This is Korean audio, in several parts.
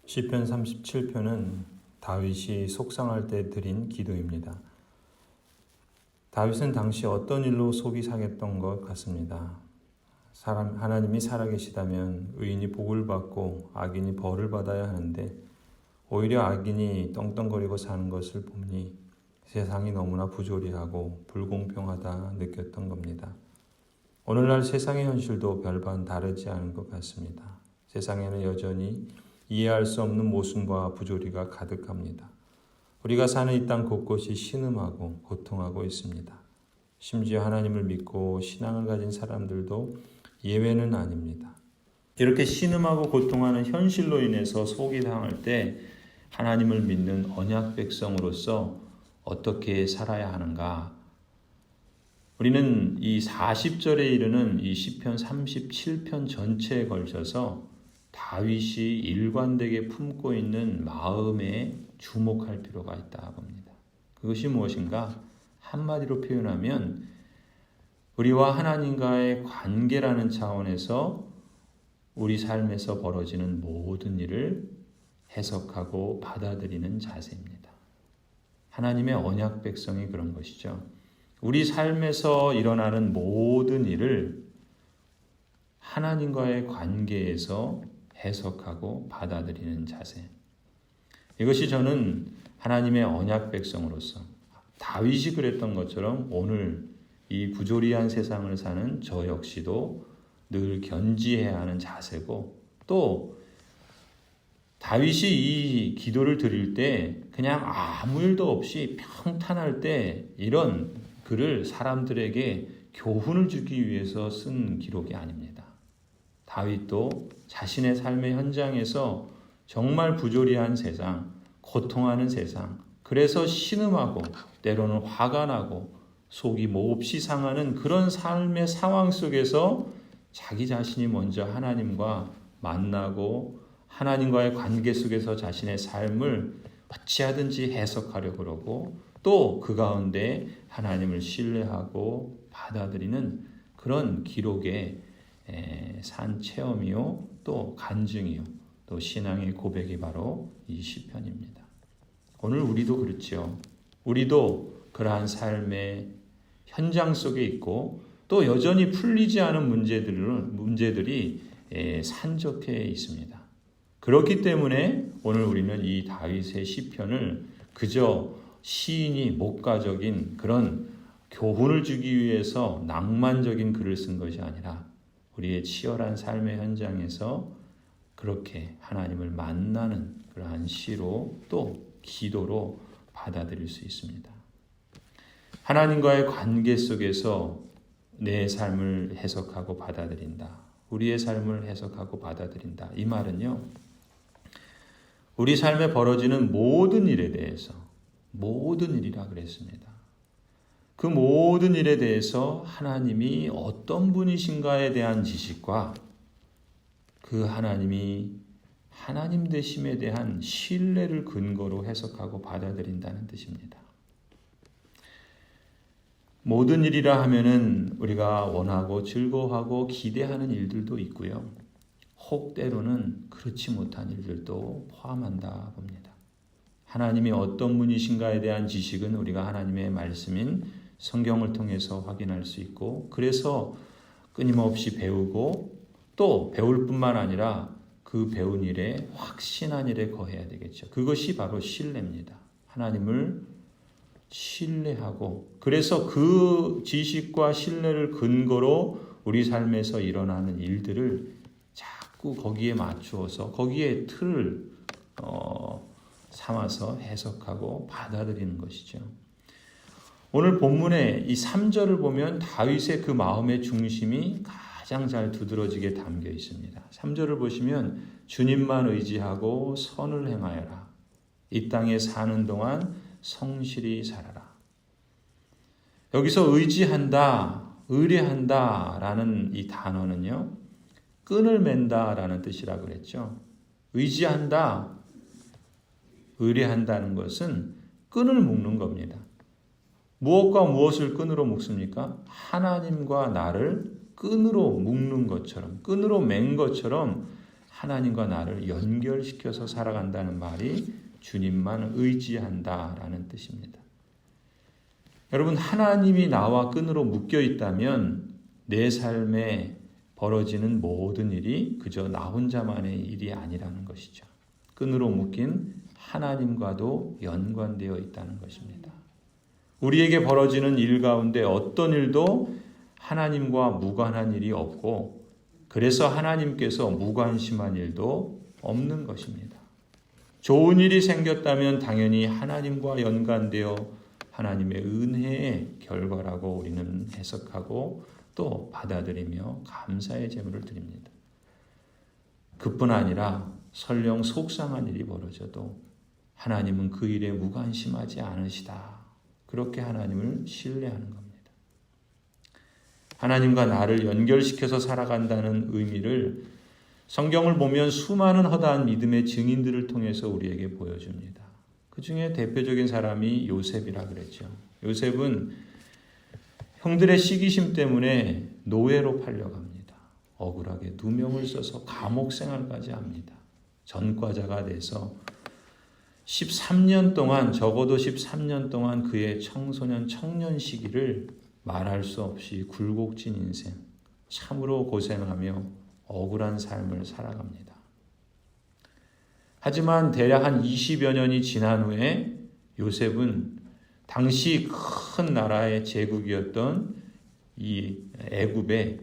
시편 37편은 다윗이 속상할 때 드린 기도입니다. 다윗은 당시 어떤 일로 속이 상했던 것 같습니다. 하나님이 살아계시다면 의인이 복을 받고 악인이 벌을 받아야 하는데 오히려 악인이 떵떵거리고 사는 것을 보니 세상이 너무나 부조리하고 불공평하다 느꼈던 겁니다. 오늘날 세상의 현실도 별반 다르지 않은 것 같습니다. 세상에는 여전히 이해할 수 없는 모순과 부조리가 가득합니다. 우리가 사는 이 땅 곳곳이 신음하고 고통하고 있습니다. 심지어 하나님을 믿고 신앙을 가진 사람들도 예외는 아닙니다. 이렇게 신음하고 고통하는 현실로 인해서 속이 상할 때 하나님을 믿는 언약 백성으로서 어떻게 살아야 하는가? 우리는 이 40절에 이르는 이 시편 37편 전체에 걸쳐서 다윗이 일관되게 품고 있는 마음에 주목할 필요가 있다 봅니다. 그것이 무엇인가? 한마디로 표현하면 우리와 하나님과의 관계라는 차원에서 우리 삶에서 벌어지는 모든 일을 해석하고 받아들이는 자세입니다. 하나님의 언약 백성이 그런 것이죠. 우리 삶에서 일어나는 모든 일을 하나님과의 관계에서 해석하고 받아들이는 자세. 이것이 저는 하나님의 언약 백성으로서 다윗이 그랬던 것처럼 오늘 이 부조리한 세상을 사는 저 역시도 늘 견지해야 하는 자세고, 또 다윗이 이 기도를 드릴 때 그냥 아무 일도 없이 평탄할 때 이런 글을 사람들에게 교훈을 주기 위해서 쓴 기록이 아닙니다. 다윗도 자신의 삶의 현장에서 정말 부조리한 세상, 고통하는 세상, 그래서 신음하고 때로는 화가 나고 속이 몹시 상하는 그런 삶의 상황 속에서 자기 자신이 먼저 하나님과 만나고 하나님과의 관계 속에서 자신의 삶을 어찌하든지 해석하려고 그러고 또 그 가운데 하나님을 신뢰하고 받아들이는 그런 기록의 산 체험이요, 또 간증이요, 또 신앙의 고백이 바로 이 시편입니다. 오늘 우리도 그렇죠. 우리도 그러한 삶의 현장 속에 있고 또 여전히 풀리지 않은 문제들이 산적해 있습니다. 그렇기 때문에 오늘 우리는 이 다윗의 시편을 그저 시인이 목가적인 그런 교훈을 주기 위해서 낭만적인 글을 쓴 것이 아니라 우리의 치열한 삶의 현장에서 그렇게 하나님을 만나는 그러한 시로 또 기도로 받아들일 수 있습니다. 하나님과의 관계 속에서 내 삶을 해석하고 받아들인다. 우리의 삶을 해석하고 받아들인다. 이 말은요, 우리 삶에 벌어지는 모든 일에 대해서, 모든 일이라 그랬습니다. 그 모든 일에 대해서 하나님이 어떤 분이신가에 대한 지식과 그 하나님이 하나님 되심에 대한 신뢰를 근거로 해석하고 받아들인다는 뜻입니다. 모든 일이라 하면은 우리가 원하고 즐거워하고 기대하는 일들도 있고요. 혹 때로는 그렇지 못한 일들도 포함한다 봅니다. 하나님이 어떤 분이신가에 대한 지식은 우리가 하나님의 말씀인 성경을 통해서 확인할 수 있고, 그래서 끊임없이 배우고 또 배울 뿐만 아니라 그 배운 일에 확신한 일에 거해야 되겠죠. 그것이 바로 신뢰입니다. 하나님을 신뢰하고, 그래서 그 지식과 신뢰를 근거로 우리 삶에서 일어나는 일들을 자꾸 거기에 맞추어서 거기에 틀을 삼아서 해석하고 받아들이는 것이죠. 오늘 본문의 이 3절을 보면 다윗의 그 마음의 중심이 가장 잘 두드러지게 담겨 있습니다. 3절을 보시면 주님만 의지하고 선을 행하여라. 이 땅에 사는 동안 성실히 살아라. 여기서 의지한다, 의뢰한다 라는 이 단어는요, 끈을 맨다 라는 뜻이라고 그랬죠. 의지한다, 의뢰한다는 것은 끈을 묶는 겁니다. 무엇과 무엇을 끈으로 묶습니까? 하나님과 나를 끈으로 묶는 것처럼, 끈으로 맨 것처럼 하나님과 나를 연결시켜서 살아간다는 말이 주님만 의지한다라는 뜻입니다. 여러분, 하나님이 나와 끈으로 묶여 있다면 내 삶에 벌어지는 모든 일이 그저 나 혼자만의 일이 아니라는 것이죠. 끈으로 묶인 하나님과도 연관되어 있다는 것입니다. 우리에게 벌어지는 일 가운데 어떤 일도 하나님과 무관한 일이 없고, 그래서 하나님께서 무관심한 일도 없는 것입니다. 좋은 일이 생겼다면 당연히 하나님과 연관되어 하나님의 은혜의 결과라고 우리는 해석하고 또 받아들이며 감사의 제물을 드립니다. 그뿐 아니라 설령 속상한 일이 벌어져도 하나님은 그 일에 무관심하지 않으시다. 그렇게 하나님을 신뢰하는 겁니다. 하나님과 나를 연결시켜서 살아간다는 의미를 성경을 보면 수많은 허다한 믿음의 증인들을 통해서 우리에게 보여줍니다. 그 중에 대표적인 사람이 요셉이라 그랬죠. 요셉은 형들의 시기심 때문에 노예로 팔려갑니다. 억울하게 누명을 써서 감옥 생활까지 합니다. 전과자가 돼서 13년 동안, 적어도 13년 동안 그의 청소년 청년 시기를 말할 수 없이 굴곡진 인생, 참으로 고생하며 억울한 삶을 살아갑니다. 하지만 대략 한 20여 년이 지난 후에 요셉은 당시 큰 나라의 제국이었던 이 애굽의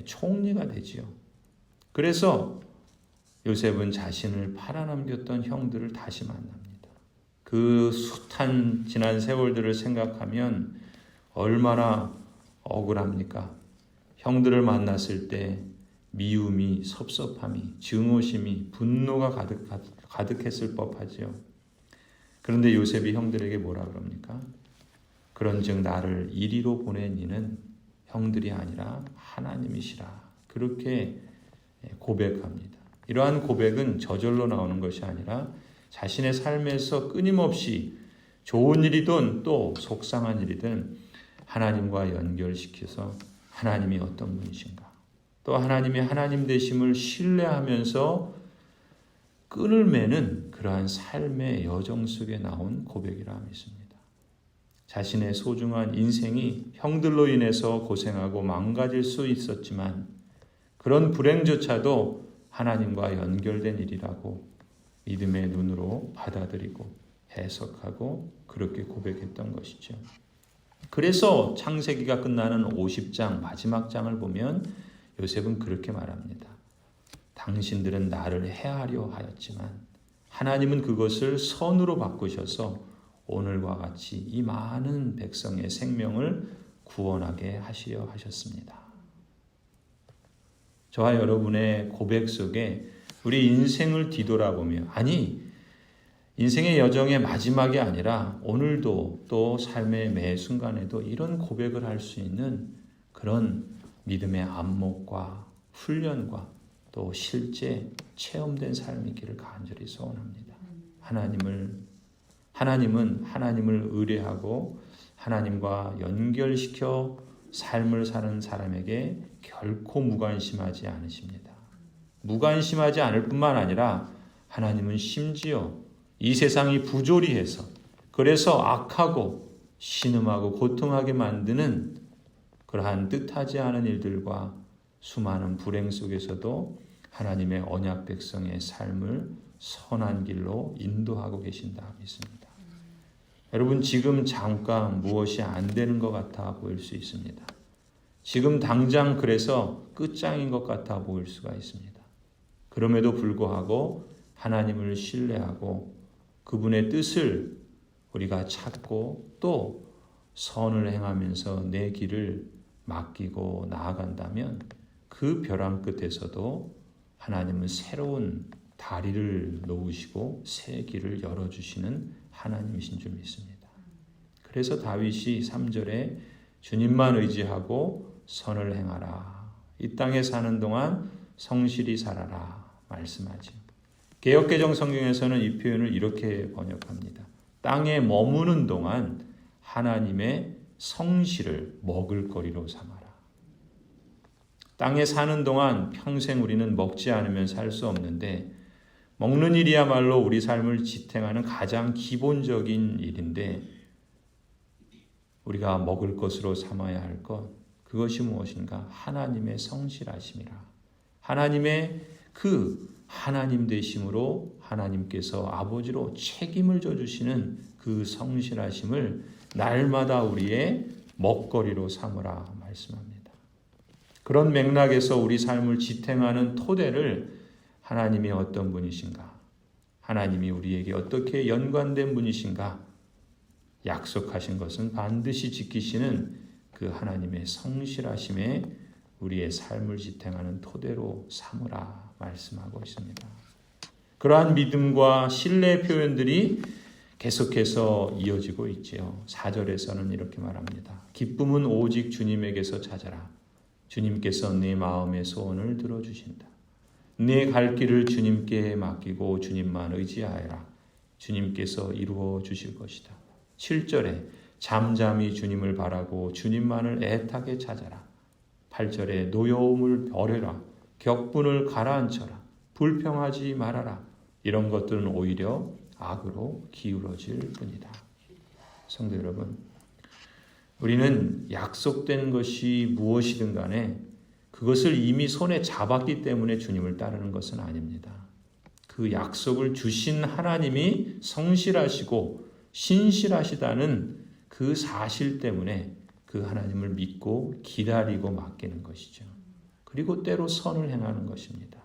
총리가 되지요. 그래서 요셉은 자신을 팔아넘겼던 형들을 다시 만납니다. 그 숱한 지난 세월들을 생각하면 얼마나 억울합니까? 형들을 만났을 때 미움이, 섭섭함이, 증오심이, 분노가 가득했을 법하지요. 그런데 요셉이 형들에게 뭐라 그럽니까? 그런즉 나를 이리로 보낸 이는 형들이 아니라 하나님이시라. 그렇게 고백합니다. 이러한 고백은 저절로 나오는 것이 아니라 자신의 삶에서 끊임없이 좋은 일이든 또 속상한 일이든 하나님과 연결시켜서 하나님이 어떤 분이신가, 또 하나님의 하나님 되심을 신뢰하면서 끈을 매는 그러한 삶의 여정 속에 나온 고백이라 믿습니다. 자신의 소중한 인생이 형들로 인해서 고생하고 망가질 수 있었지만 그런 불행조차도 하나님과 연결된 일이라고 믿음의 눈으로 받아들이고 해석하고 그렇게 고백했던 것이죠. 그래서 창세기가 끝나는 50장 마지막 장을 보면 요셉은 그렇게 말합니다. 당신들은 나를 해하려 하였지만 하나님은 그것을 선으로 바꾸셔서 오늘과 같이 이 많은 백성의 생명을 구원하게 하시려 하셨습니다. 저와 여러분의 고백 속에 우리 인생을 뒤돌아보며, 아니 인생의 여정의 마지막이 아니라 오늘도 또 삶의 매 순간에도 이런 고백을 할 수 있는 그런 믿음의 안목과 훈련과 또 실제 체험된 삶이 있기를 간절히 소원합니다. 하나님은 하나님을 의뢰하고 하나님과 연결시켜 삶을 사는 사람에게 결코 무관심하지 않으십니다. 무관심하지 않을 뿐만 아니라 하나님은 심지어 이 세상이 부조리해서, 그래서 악하고 신음하고 고통하게 만드는 그러한 뜻하지 않은 일들과 수많은 불행 속에서도 하나님의 언약 백성의 삶을 선한 길로 인도하고 계신다 믿습니다. 여러분, 지금 잠깐 무엇이 안 되는 것 같아 보일 수 있습니다. 지금 당장 그래서 끝장인 것 같아 보일 수가 있습니다. 그럼에도 불구하고 하나님을 신뢰하고 그분의 뜻을 우리가 찾고 또 선을 행하면서 내 길을 맡기고 나아간다면 그 벼랑 끝에서도 하나님은 새로운 다리를 놓으시고 새 길을 열어주시는 하나님이신 줄 믿습니다. 그래서 다윗이 3절에 주님만 의지하고 선을 행하라. 이 땅에 사는 동안 성실히 살아라 말씀하죠. 개역개정 성경에서는 이 표현을 이렇게 번역합니다. 땅에 머무는 동안 하나님의 성실을 먹을거리로 삼아라. 땅에 사는 동안 평생 우리는 먹지 않으면 살 수 없는데 먹는 일이야말로 우리 삶을 지탱하는 가장 기본적인 일인데 우리가 먹을 것으로 삼아야 할 것, 그것이 무엇인가? 하나님의 성실하심이라. 하나님의 그 하나님 되심으로 하나님께서 아버지로 책임을 져주시는 그 성실하심을 날마다 우리의 먹거리로 삼으라 말씀합니다. 그런 맥락에서 우리 삶을 지탱하는 토대를 하나님이 어떤 분이신가? 하나님이 우리에게 어떻게 연관된 분이신가? 약속하신 것은 반드시 지키시는 그 하나님의 성실하심에 우리의 삶을 지탱하는 토대로 삼으라 말씀하고 있습니다. 그러한 믿음과 신뢰의 표현들이 계속해서 이어지고 있지요. 4절에서는 이렇게 말합니다. 기쁨은 오직 주님에게서 찾아라. 주님께서 네 마음의 소원을 들어주신다. 네 갈 길을 주님께 맡기고 주님만 의지하여라. 주님께서 이루어 주실 것이다. 7절에 잠잠히 주님을 바라고 주님만을 애타게 찾아라. 8절에 노여움을 버려라. 격분을 가라앉혀라. 불평하지 말아라. 이런 것들은 오히려 악으로 기울어질 뿐이다. 성도 여러분, 우리는 약속된 것이 무엇이든 간에 그것을 이미 손에 잡았기 때문에 주님을 따르는 것은 아닙니다. 그 약속을 주신 하나님이 성실하시고 신실하시다는 그 사실 때문에 그 하나님을 믿고 기다리고 맡기는 것이죠. 그리고 때로 선을 행하는 것입니다.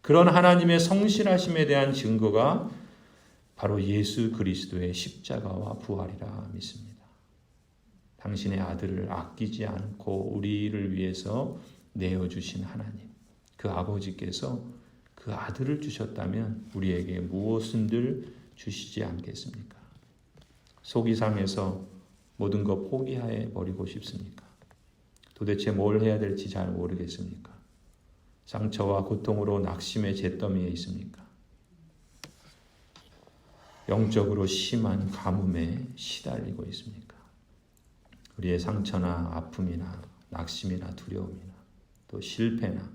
그런 하나님의 성실하심에 대한 증거가 바로 예수 그리스도의 십자가와 부활이라 믿습니다. 당신의 아들을 아끼지 않고 우리를 위해서 내어주신 하나님, 그 아버지께서 그 아들을 주셨다면 우리에게 무엇을 주시지 않겠습니까? 속이 상해서 모든 것 포기해 버리고 싶습니까? 도대체 뭘 해야 될지 잘 모르겠습니까? 상처와 고통으로 낙심의 잿더미에 있습니까? 영적으로 심한 가뭄에 시달리고 있습니까? 우리의 상처나 아픔이나 낙심이나 두려움이나 또 실패나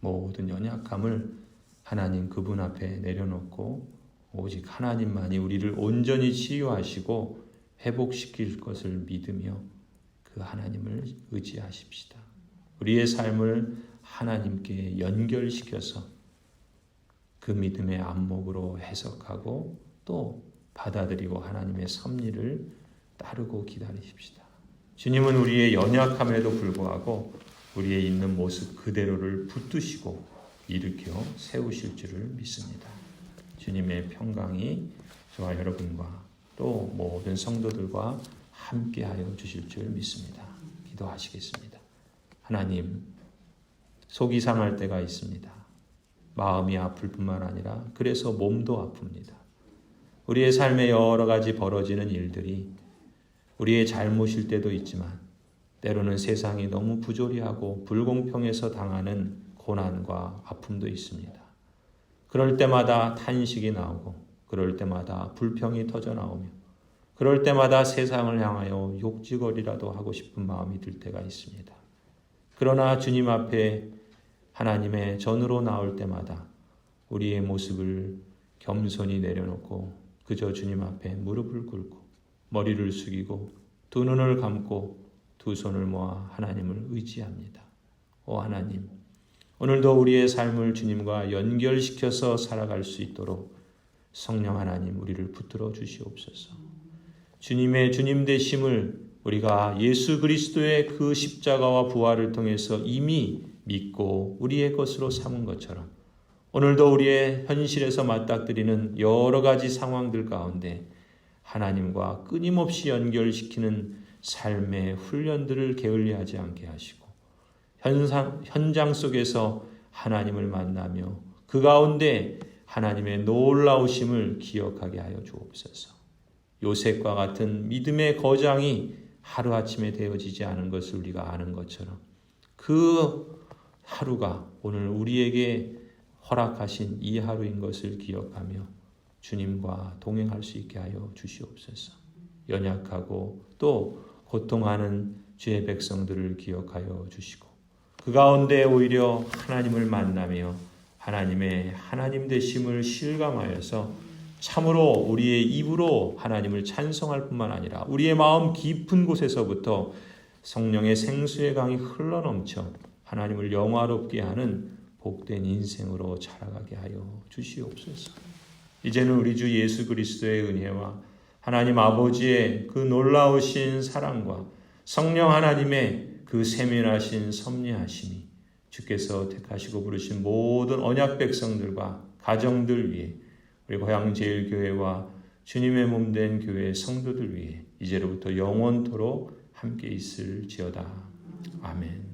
모든 연약함을 하나님 그분 앞에 내려놓고 오직 하나님만이 우리를 온전히 치유하시고 회복시킬 것을 믿으며 그 하나님을 의지하십시다. 우리의 삶을 하나님께 연결시켜서 그 믿음의 안목으로 해석하고 또 받아들이고 하나님의 섭리를 따르고 기다리십시다. 주님은 우리의 연약함에도 불구하고 우리의 있는 모습 그대로를 붙드시고 일으켜 세우실 줄을 믿습니다. 주님의 평강이 저와 여러분과 또 모든 성도들과 함께하여 주실 줄 믿습니다. 기도하시겠습니다. 하나님, 속이 상할 때가 있습니다. 마음이 아플 뿐만 아니라 그래서 몸도 아픕니다. 우리의 삶에 여러 가지 벌어지는 일들이 우리의 잘못일 때도 있지만 때로는 세상이 너무 부조리하고 불공평해서 당하는 고난과 아픔도 있습니다. 그럴 때마다 탄식이 나오고 그럴 때마다 불평이 터져나오며 그럴 때마다 세상을 향하여 욕지거리라도 하고 싶은 마음이 들 때가 있습니다. 그러나 주님 앞에 하나님의 전으로 나올 때마다 우리의 모습을 겸손히 내려놓고 그저 주님 앞에 무릎을 꿇고 머리를 숙이고 두 눈을 감고 두 손을 모아 하나님을 의지합니다. 오 하나님, 오늘도 우리의 삶을 주님과 연결시켜서 살아갈 수 있도록 성령 하나님 우리를 붙들어 주시옵소서. 주님의 주님 되심을 우리가 예수 그리스도의 그 십자가와 부활을 통해서 이미 믿고 우리의 것으로 삼은 것처럼 오늘도 우리의 현실에서 맞닥뜨리는 여러 가지 상황들 가운데 하나님과 끊임없이 연결시키는 삶의 훈련들을 게을리하지 않게 하시고 현장 속에서 하나님을 만나며 그 가운데 하나님의 놀라우심을 기억하게 하여 주옵소서. 요셉과 같은 믿음의 거장이 하루아침에 되어지지 않은 것을 우리가 아는 것처럼 그 하루가 오늘 우리에게 허락하신 이 하루인 것을 기억하며 주님과 동행할 수 있게 하여 주시옵소서. 연약하고 또 고통하는 주의 백성들을 기억하여 주시고 그 가운데 오히려 하나님을 만나며 하나님의 하나님 되심을 실감하여서 참으로 우리의 입으로 하나님을 찬송할 뿐만 아니라 우리의 마음 깊은 곳에서부터 성령의 생수의 강이 흘러넘쳐 하나님을 영화롭게 하는 복된 인생으로 자라가게 하여 주시옵소서. 이제는 우리 주 예수 그리스도의 은혜와 하나님 아버지의 그 놀라우신 사랑과 성령 하나님의 그 세밀하신 섭리하심이 주께서 택하시고 부르신 모든 언약 백성들과 가정들 위해 우리 고향제일교회와 주님의 몸된 교회 성도들 위해 이제로부터 영원토록 함께 있을지어다. 아멘.